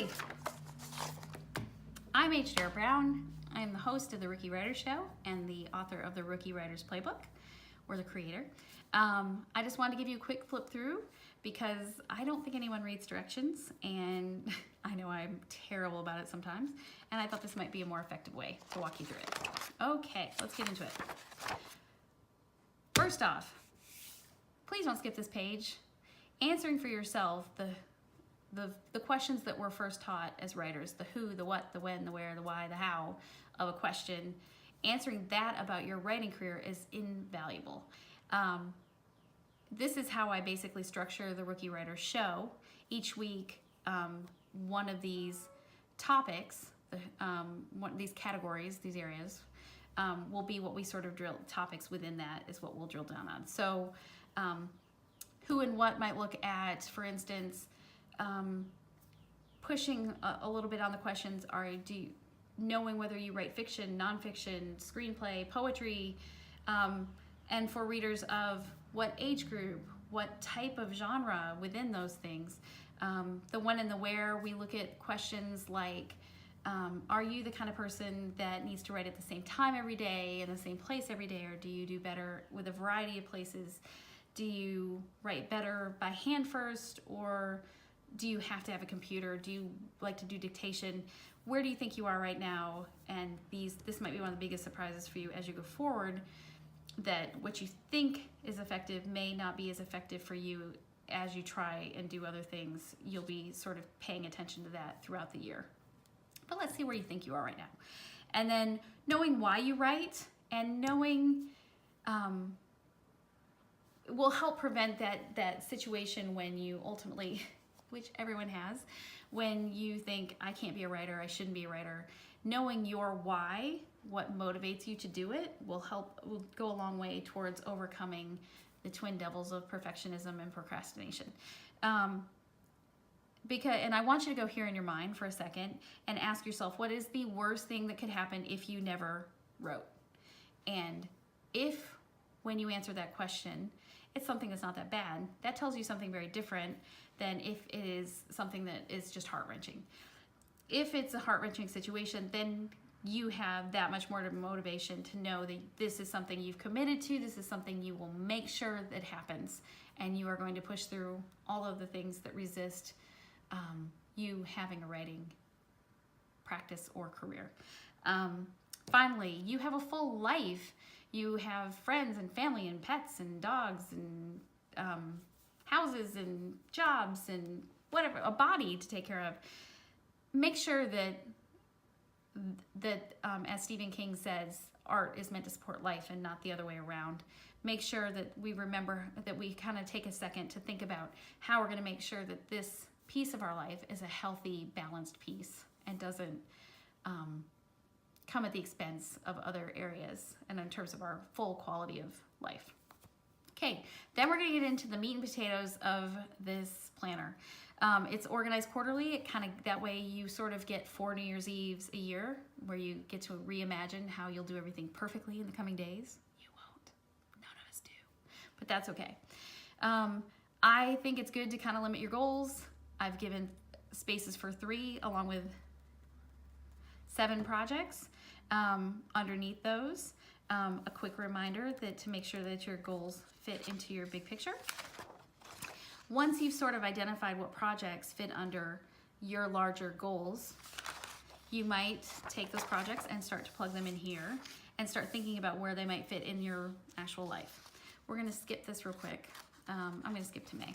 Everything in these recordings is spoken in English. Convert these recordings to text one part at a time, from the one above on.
Hi, I'm Dair Brown. I'm the host of the Rookie Writer Show and the author of the Rookie Writer's Playbook, or the creator. I just wanted to give you a quick flip through because I don't think anyone reads directions, and I know I'm terrible about it sometimes, and I thought this might be a more effective way to walk you through it. Okay, let's get into it. First off, please don't skip this page. Answering for yourself the questions that we're first taught as writers, the who, the what, the when, the where, the why, the how of a question, answering that about your writing career is invaluable. This is how I basically structure the Rookie Writer Show. Each week, one of these topics, one of these categories, these areas, will be what we sort of drill, topics within that is what we'll drill down on. So who and what might look at, for instance, pushing a little bit on the questions are knowing whether you write fiction, nonfiction, screenplay, poetry, and for readers of what age group, what type of genre within those things. The when and the where, we look at questions like, are you the kind of person that needs to write at the same time every day, in the same place every day, or do you do better with a variety of places? Do you write better by hand first, or do you have to have a computer? Do you like to do dictation? Where do you think you are right now? And this might be one of the biggest surprises for you as you go forward, that what you think is effective may not be as effective for you as you try and do other things. You'll be sort of paying attention to that throughout the year. But let's see where you think you are right now. And then knowing why you write and knowing will help prevent that situation when you ultimately, which everyone has, when you think, I can't be a writer, I shouldn't be a writer. Knowing your why, what motivates you to do it, will go a long way towards overcoming the twin devils of perfectionism and procrastination. And I want you to go here in your mind for a second and ask yourself, what is the worst thing that could happen if you never wrote? And if, when you answer that question, it's something that's not that bad, that tells you something very different than if it is something that is just heart-wrenching. If it's a heart-wrenching situation, then you have that much more motivation to know that this is something you've committed to, this is something you will make sure that happens, and you are going to push through all of the things that resist you having a writing practice or career. Finally, you have a full life. You have friends and family and pets and dogs and houses and jobs and whatever, a body to take care of. Make sure that as Stephen King says, art is meant to support life and not the other way around. Make sure that we remember that we kind of take a second to think about how we're going to make sure that this piece of our life is a healthy, balanced piece and doesn't come at the expense of other areas and in terms of our full quality of life. Okay, then we're going to get into the meat and potatoes of this planner. It's organized quarterly. It kind of, that way you sort of get 4 New Year's Eves a year where you get to reimagine how you'll do everything perfectly in the coming days. You won't. None of us do. But that's okay. I think it's good to kind of limit your goals. I've given spaces for 3 along with 7 projects underneath those. A quick reminder that to make sure that your goals fit into your big picture. Once you've sort of identified what projects fit under your larger goals, you might take those projects and start to plug them in here and start thinking about where they might fit in your actual life. We're going to skip this real quick. I'm going to skip to May.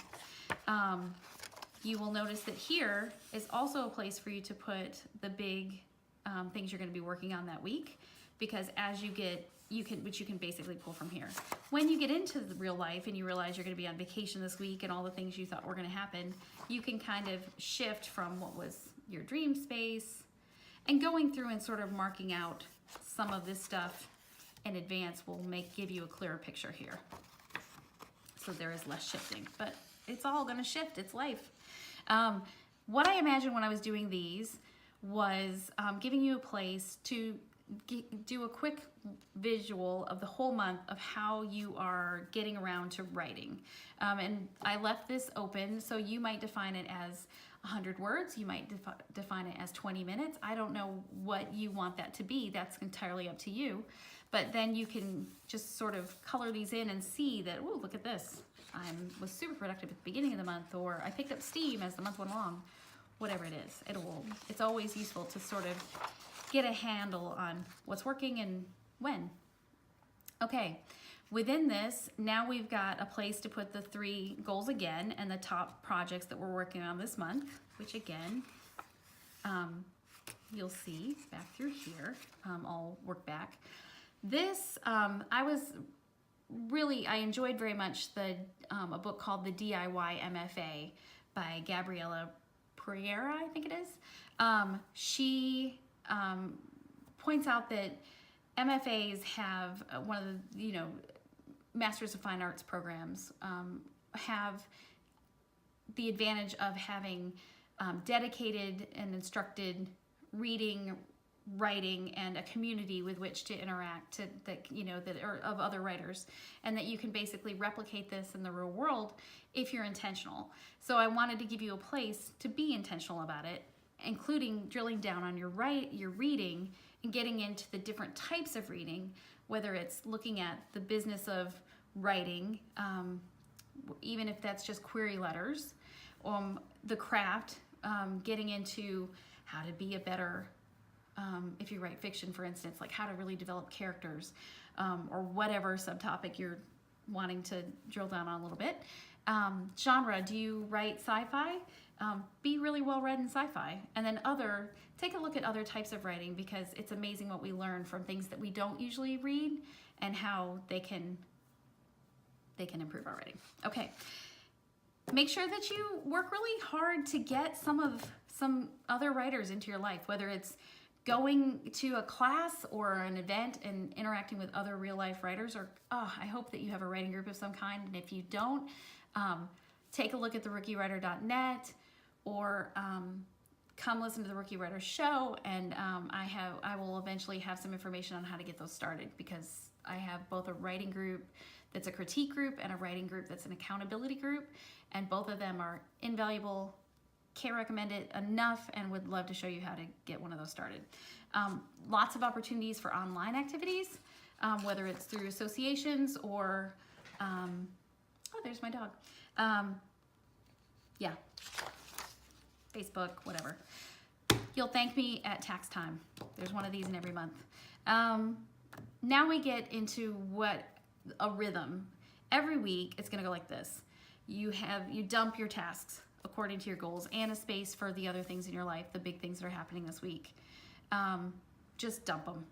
You will notice that here is also a place for you to put the big things you're going to be working on that week, because as you get, which you can basically pull from here. When you get into the real life and you realize you're going to be on vacation this week and all the things you thought were going to happen, you can kind of shift from what was your dream space and going through and sort of marking out some of this stuff in advance will give you a clearer picture here. So there is less shifting, but it's all going to shift. It's life. What I imagined when I was doing these was giving you a place to do a quick visual of the whole month of how you are getting around to writing. And I left this open, so you might define it as 100 words. You might define it as 20 minutes. I don't know what you want that to be. That's entirely up to you. But then you can just sort of color these in and see that, oh, look at this. I was super productive at the beginning of the month, or I picked up steam as the month went along. Whatever it is, it's always useful to sort of get a handle on what's working and when. Okay, within this, now we've got a place to put the 3 goals again and the top projects that we're working on this month, which again, you'll see back through here. I'll work back. This, I enjoyed very much a book called The DIY MFA by Gabriella Pereira, I think it is. She points out that MFAs have one of the, Masters of Fine Arts programs have the advantage of having dedicated and instructed reading, writing, and a community with which to interact that are of other writers, and that you can basically replicate this in the real world if you're intentional. So I wanted to give you a place to be intentional about it, including drilling down on your reading and getting into the different types of reading, whether it's looking at the business of writing, even if that's just query letters, the craft, getting into how to be a better, if you write fiction, for instance, like how to really develop characters, or whatever subtopic you're wanting to drill down on a little bit. Genre, do you write sci-fi? Be really well read in sci-fi. And then take a look at other types of writing, because it's amazing what we learn from things that we don't usually read and how they can improve our writing. Okay. Make sure that you work really hard to get some other writers into your life, whether it's going to a class or an event and interacting with other real life writers, or I hope that you have a writing group of some kind. And if you don't, take a look at therookywriter.net, or come listen to the Rookie Writer show, and I will eventually have some information on how to get those started, because I have both a writing group that's a critique group and a writing group that's an accountability group, and both of them are invaluable. Can't recommend it enough, and would love to show you how to get one of those started. Lots of opportunities for online activities, whether it's through associations or, oh, there's my dog. Yeah, Facebook, whatever. You'll thank me at tax time. There's one of these in every month. Now we get into a rhythm. Every week, it's gonna go like this. You dump your tasks according to your goals, and a space for the other things in your life, the big things that are happening this week. Just dump them.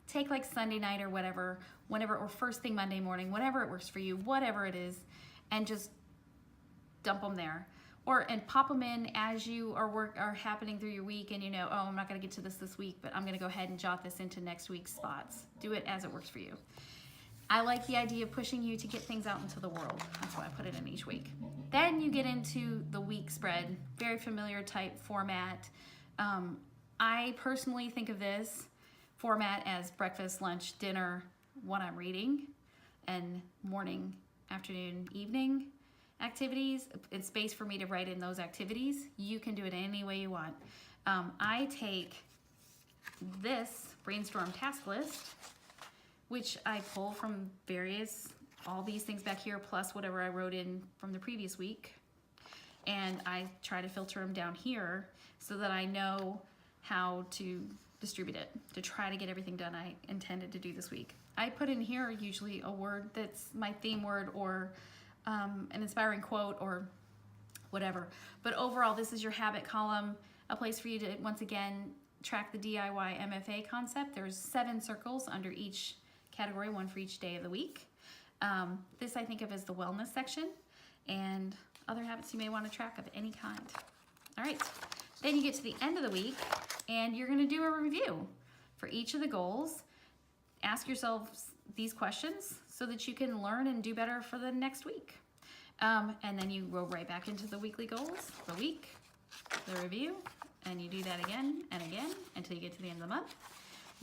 Take like Sunday night or whatever, whenever, or first thing Monday morning, whenever it works for you, whatever it is, and just dump them there. And pop them in as you are happening through your week, and I'm not gonna get to this week, but I'm gonna go ahead and jot this into next week's spots. Do it as it works for you. I like the idea of pushing you to get things out into the world. That's why I put it in each week. Then you get into the week spread, very familiar type format. I personally think of this format as breakfast, lunch, dinner, what I'm reading, and morning, afternoon, evening activities. It's space for me to write in those activities. You can do it any way you want. I take this brainstorm task list, which I pull from all these things back here, plus whatever I wrote in from the previous week. And I try to filter them down here so that I know how to distribute it, to try to get everything done I intended to do this week. I put in here usually a word that's my theme word, or an inspiring quote, or whatever. But overall, this is your habit column, a place for you to, once again, track the DIY MFA concept. There's 7 circles under each category, 1 for each day of the week. This I think of as the wellness section, and other habits you may want to track of any kind. All right, then you get to the end of the week, and you're going to do a review for each of the goals. Ask yourselves these questions so that you can learn and do better for the next week. And then you go right back into the weekly goals, the week, the review, and you do that again and again until you get to the end of the month,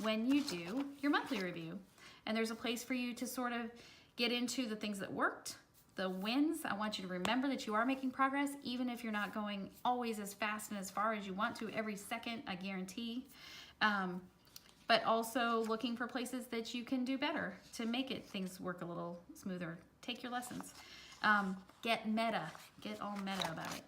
when you do your monthly review. And there's a place for you to sort of get into the things that worked, the wins. I want you to remember that you are making progress, even if you're not going always as fast and as far as you want to every second, I guarantee. But also looking for places that you can do better to make things work a little smoother. Take your lessons. Get all meta about it.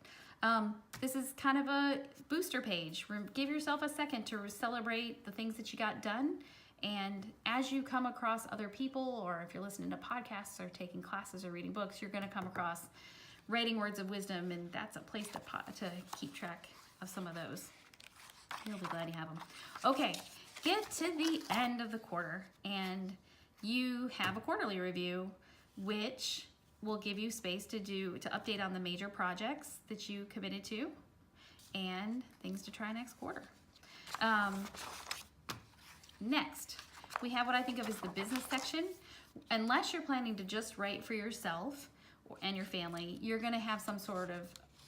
This is kind of a booster page. Give yourself a second to celebrate the things that you got done. And as you come across other people, or if you're listening to podcasts or taking classes or reading books, you're going to come across writing words of wisdom, and that's a place to keep track of some of those. You'll be glad you have them. Okay, get to the end of the quarter, and you have a quarterly review, which will give you space to update on the major projects that you committed to and things to try next quarter. Next, we have what I think of as the business section. Unless you're planning to just write for yourself and your family, you're going to have some sort of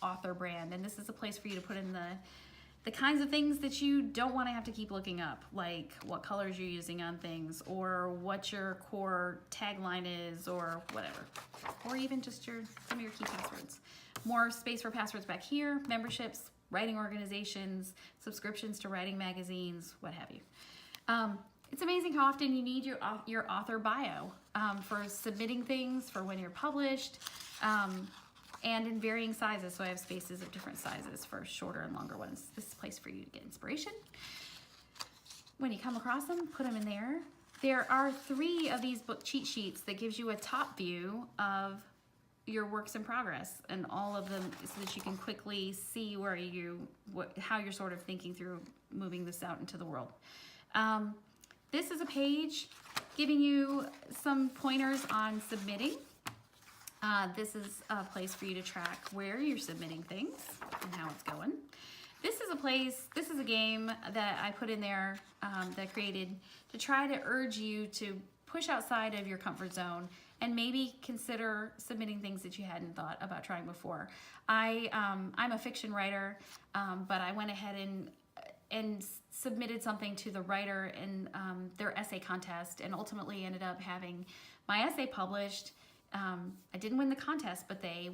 author brand, and this is a place for you to put in the kinds of things that you don't want to have to keep looking up, like what colors you're using on things, or what your core tagline is, or whatever, or even just some of your key passwords. More space for passwords back here, memberships, writing organizations, subscriptions to writing magazines, what have you. It's amazing how often you need your author bio for submitting things, for when you're published, and in varying sizes. So I have spaces of different sizes for shorter and longer ones. This is a place for you to get inspiration. When you come across them, put them in there. There are 3 of these book cheat sheets that gives you a top view of your works in progress, and all of them, so that you can quickly see how you're sort of thinking through moving this out into the world. This is a page giving you some pointers on submitting. This is a place for you to track where you're submitting things and how it's going. This is a game that I put in there that I created to try to urge you to push outside of your comfort zone and maybe consider submitting things that you hadn't thought about trying before. I'm a fiction writer, but I went ahead and submitted something to the writer in their essay contest, and ultimately ended up having my essay published. I didn't win the contest, but they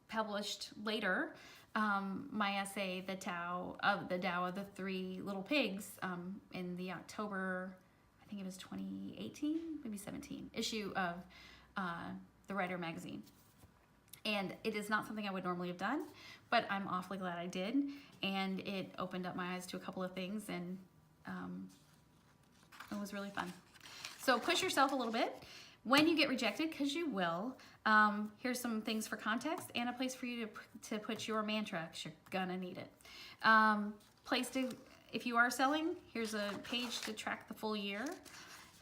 published later my essay, the Tao of the 3 Little Pigs, in the October, I think it was 2018, maybe 17 issue of the Writer magazine. And it is not something I would normally have done, but I'm awfully glad I did, and it opened up my eyes to a couple of things, and it was really fun. So push yourself a little bit. When you get rejected, because you will, here's some things for context and a place for you to put your mantra, because you're gonna need it. If you are selling, here's a page to track the full year.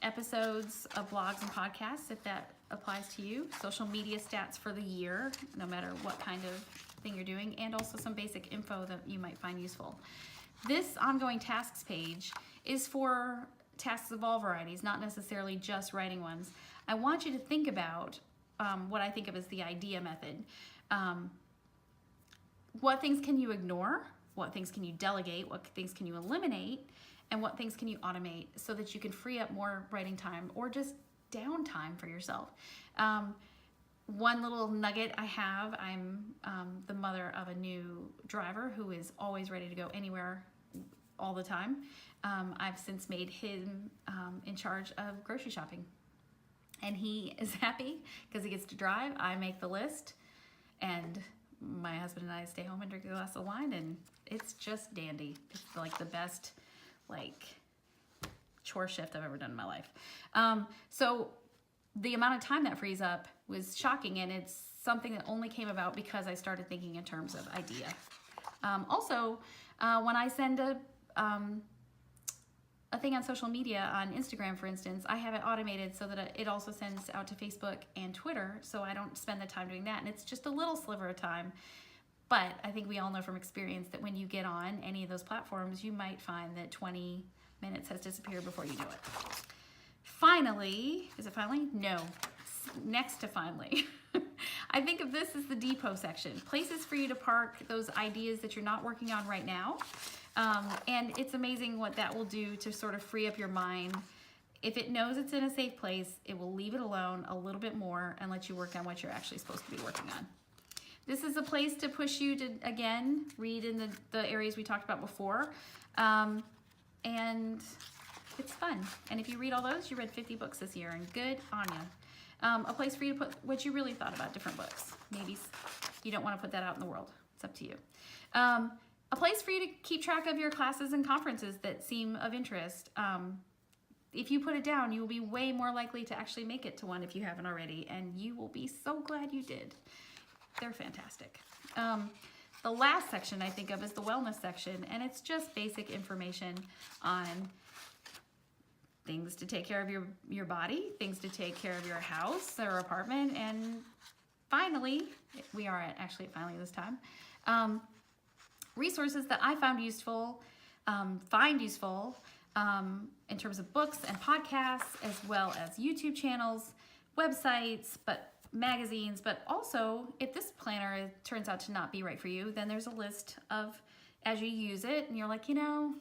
Episodes of blogs and podcasts, if that applies to you. Social media stats for the year, no matter what kind of thing you're doing, and also some basic info that you might find useful. This ongoing tasks page is for tasks of all varieties, not necessarily just writing ones. I want you to think about what I think of as the idea method. What things can you ignore? What things can you delegate? What things can you eliminate? And what things can you automate so that you can free up more writing time or just downtime for yourself? One little nugget I have, I'm the mother of a new driver who is always ready to go anywhere all the time. I've since made him in charge of grocery shopping. And he is happy because he gets to drive. I make the list, and my husband and I stay home and drink a glass of wine, and it's just dandy. It's like the best chore shift I've ever done in my life. So the amount of time that frees up was shocking, and it's something that only came about because I started thinking in terms of idea. Also, when I send a thing on social media, on Instagram, for instance, I have it automated so that it also sends out to Facebook and Twitter, so I don't spend the time doing that, and it's just a little sliver of time. But I think we all know from experience that when you get on any of those platforms, you might find that 20 minutes has disappeared before you do it. Finally, is it finally? No, next to finally. I think of this as the depot section. Places for you to park those ideas that you're not working on right now. And it's amazing what that will do to sort of free up your mind If it knows it's in a safe place, it will leave it alone a little bit more and let you work on what you're actually supposed to be working on. This is a place to push you to, again, read in the areas we talked about before. And it's fun. And if you read all those, you read 50 books this year, and good on you. A place for you to put what you really thought about different books. Maybe you don't want to put that out in the world. It's up to you. A place for you to keep track of your classes and conferences that seem of interest. If you put it down, you will be way more likely to actually make it to one if you haven't already, and you will be so glad you did. They're fantastic. The last section I think of is the wellness section, and it's just basic information on things to take care of your body, things to take care of your house or apartment, and finally, we are actually finally this time, resources that I found useful, in terms of books and podcasts, as well as YouTube channels, websites, magazines, but also if this planner turns out to not be right for you, then there's a list of, as you use it, and you're like, I'm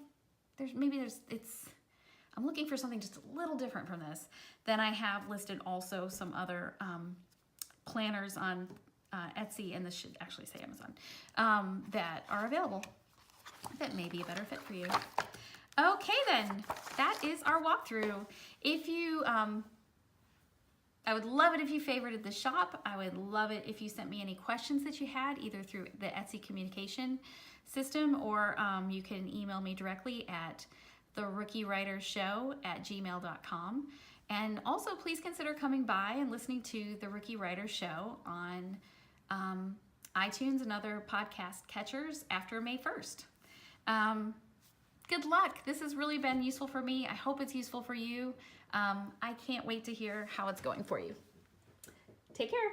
looking for something just a little different from this. Then I have listed also some other planners on Etsy, and this should actually say Amazon, that are available that may be a better fit for you. Okay then, that is our walkthrough. If you, I would love it if you favorited the shop. I would love it if you sent me any questions that you had, either through the Etsy communication system, or you can email me directly at therookieWritersShow@gmail.com. And also, please consider coming by and listening to The Rookie Writer Show on iTunes and other podcast catchers after May 1st. Good luck. This has really been useful for me. I hope it's useful for you. I can't wait to hear how it's going for you. Take care.